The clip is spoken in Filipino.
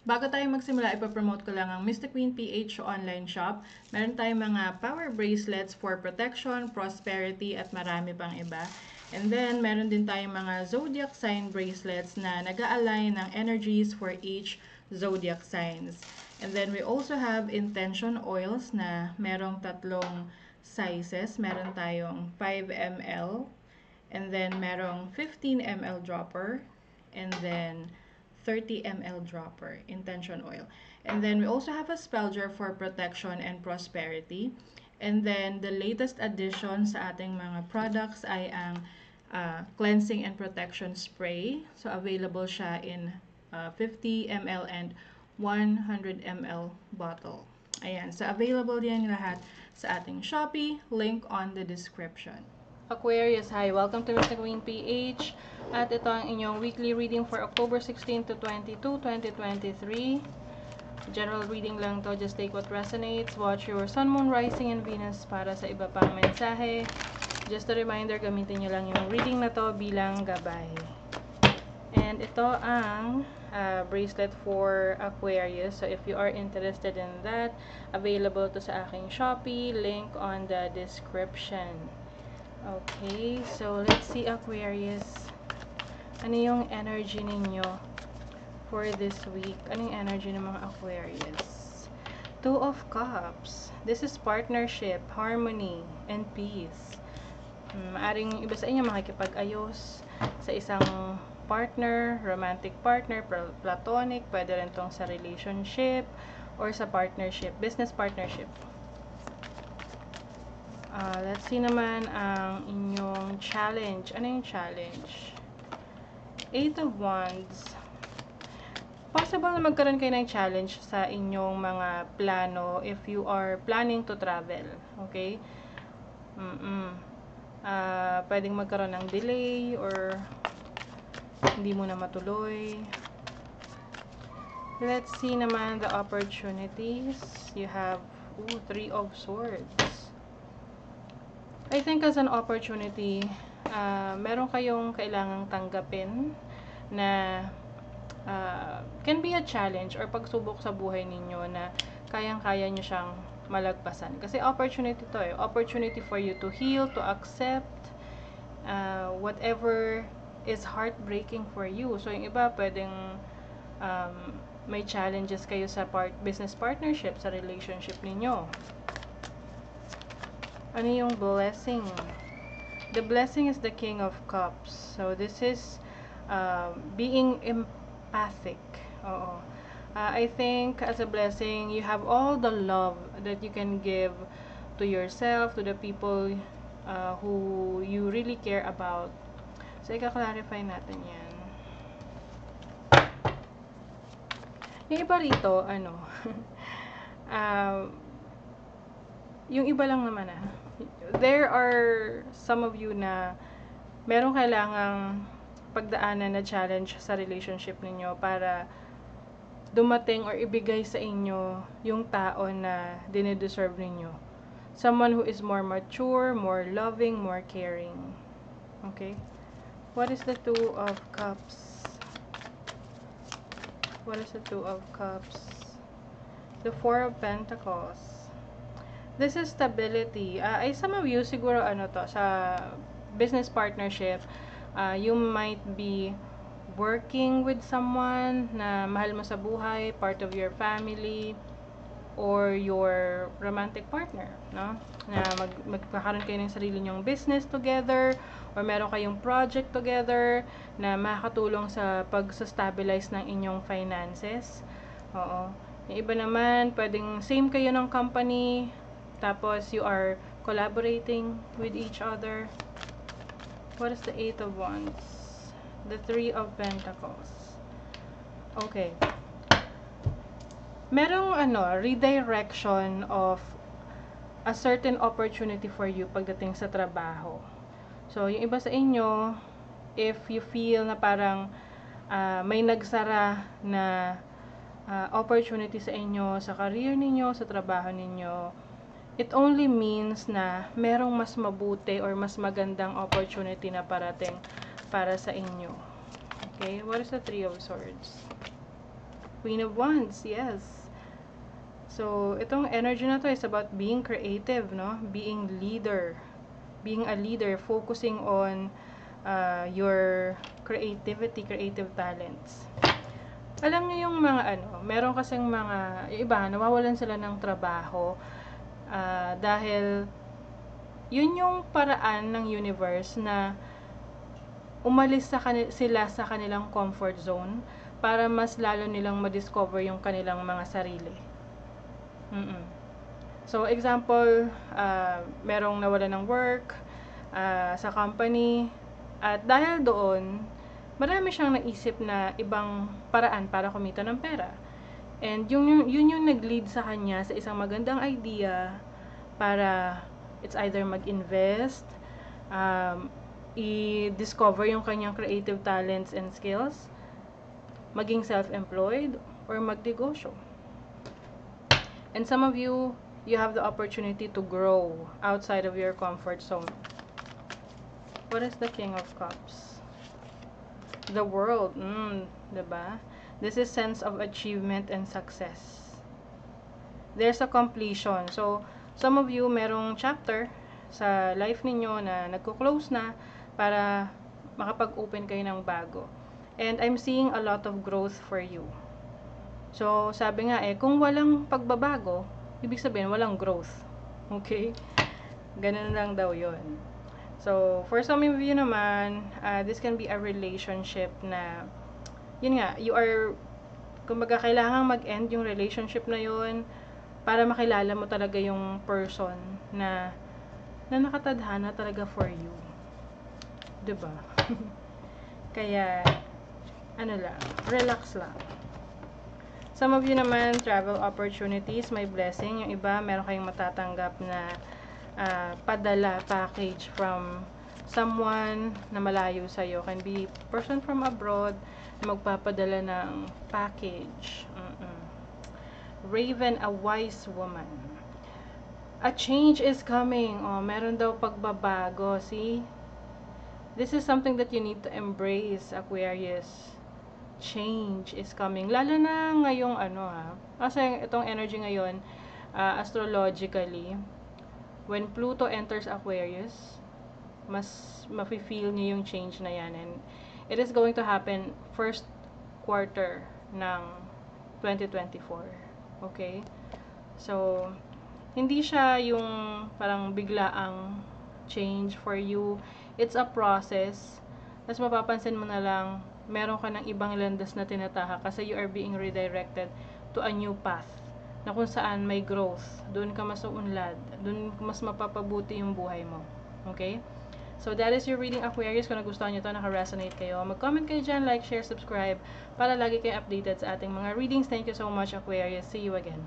Bago tayo magsimula, ipapromote ko lang ang Mystic Queen PH online shop. Meron tayong mga power bracelets for protection, prosperity, at marami pang iba. And then, meron din tayong mga zodiac sign bracelets na nag-a-align ng energies for each zodiac signs. And then, we also have intention oils na merong tatlong sizes. Meron tayong 5 ml, and then merong 15 ml dropper, and then 30 ml dropper, intention oil. And then we also have a spell jar for protection and prosperity. And then the latest addition sa ating mga products ay ang cleansing and protection spray. So available siya in 50 ml and 100 ml bottle. Ayan, so available yan lahat sa ating Shopee, link on the description. Aquarius, hi! Welcome to Mr. Queen PH. At ito ang inyong weekly reading for October 16 to 22, 2023. General reading lang to. Just take what resonates. Watch your Sun, Moon, Rising, and Venus para sa iba pang mensahe. Just a reminder, gamitin nyo lang yung reading na to bilang gabay. And ito ang bracelet for Aquarius. So if you are interested in that, available to sa aking Shopee. Link on the description. Okay, so let's see Aquarius. Ano yung energy ninyo for this week? Ano yung energy ng mga Aquarius? Two of Cups. This is partnership, harmony, and peace. Maaring iba sa inyo makikipag-ayos sa isang partner, romantic partner, platonic, pwede rin tong sa relationship or sa partnership, business partnership. Let's see naman ang inyong challenge. Ano yung challenge? Eight of Wands. Possible na magkaroon kayo ng challenge sa inyong mga plano if you are planning to travel. Okay? Pwedeng magkaroon ng delay or hindi mo na matuloy. Let's see naman the opportunities. You have Three of Swords. I think as an opportunity, meron kayong kailangang tanggapin na can be a challenge or pagsubok sa buhay ninyo na kayang-kaya nyo siyang malagpasan. Kasi opportunity to eh. Opportunity for you to heal, to accept whatever is heartbreaking for you. So, yung iba, pwedeng may challenges kayo sa business partnership, sa relationship ninyo. Ano yung blessing? The blessing is the King of Cups. So, this is being empathic. Oo. I think as a blessing, you have all the love that you can give to yourself, to the people who you really care about. So, ika-clarify natin yan. Yung iba rito, yung iba lang naman there are some of you na merong kailangang pagdaanan na challenge sa relationship ninyo para dumating or ibigay sa inyo yung tao na dinideserve ninyo. Someone who is more mature, more loving, more caring. Okay? What is the Two of Cups? What is the Two of Cups? The Four of Pentacles. This is stability. Some of you, siguro sa business partnership, you might be working with someone na mahal mo sa buhay, part of your family, or your romantic partner, no? Na magkakaroon kayo ng sarili nyong business together, or meron kayong project together na makakatulong sa pag-stabilize ng inyong finances. Oo. Yung iba naman, pwedeng same kayo ng company, tapos you are collaborating with each other. What is the Eight of Wands? The Three of Pentacles. Okay. Merong redirection of a certain opportunity for you pagdating sa trabaho. So, yung iba sa inyo, if you feel na parang may nagsara na opportunity sa inyo, sa career ninyo, sa trabaho ninyo, it only means na merong mas mabuti or mas magandang opportunity na parating para sa inyo. Okay? What is the Three of Swords? Queen of Wands, yes. So, itong energy na to is about being creative, no? Being leader. Being a leader, focusing on your creativity, creative talents. Alam niyo yung mga meron kasing mga, yung iba, nawawalan sila ng trabaho dahil yun yung paraan ng universe na umalis sila sa kanilang comfort zone para mas lalo nilang ma-discover yung kanilang mga sarili. So, example, merong nawala ng work sa company, at dahil doon, marami siyang naisip na ibang paraan para kumita ng pera. And yun yung nag-lead sa kanya sa isang magandang idea para it's either mag-invest, i-discover yung kanyang creative talents and skills, maging self-employed, or magnegosyo. And some of you, you have the opportunity to grow outside of your comfort zone. What is the King of Cups? The World. Diba? This is sense of achievement and success. There's a completion. So, some of you, merong chapter sa life ninyo na nagko-close na para makapag-open kayo ng bago. And I'm seeing a lot of growth for you. So, sabi nga kung walang pagbabago, ibig sabihin walang growth. Okay? Ganun lang daw yun. So, for some of you naman, this can be a relationship na, yun nga, you are, kumbaga, kailangan mag-end yung relationship na yun para makilala mo talaga yung person na nakatadhana talaga for you. Diba? Kaya, relax lang. Some of you naman, travel opportunities, may blessing. Yung iba, meron kayong matatanggap na padala, package from someone na malayo sa'yo. Can be person from abroad na magpapadala ng package. Raven, a wise woman. A change is coming. Meron daw pagbabago. See? This is something that you need to embrace, Aquarius. Change is coming. Lalo na ngayong kasi itong energy ngayon, astrologically, when Pluto enters Aquarius, mas mafe-feel niyo yung change na yan. And it is going to happen first quarter ng 2024. Okay? So, hindi siya yung parang biglaang change for you. It's a process. Tapos mapapansin mo na lang, meron ka ng ibang landas na tinatahak kasi you are being redirected to a new path na kung saan may growth. Doon ka mas uunlad. Doon mas mapapabuti yung buhay mo. Okay? So, that is your reading, Aquarius. Kung nagustuhan nyo ito, naka-resonate kayo, mag-comment kayo dyan, like, share, subscribe, para lagi kayo updated sa ating mga readings. Thank you so much, Aquarius. See you again.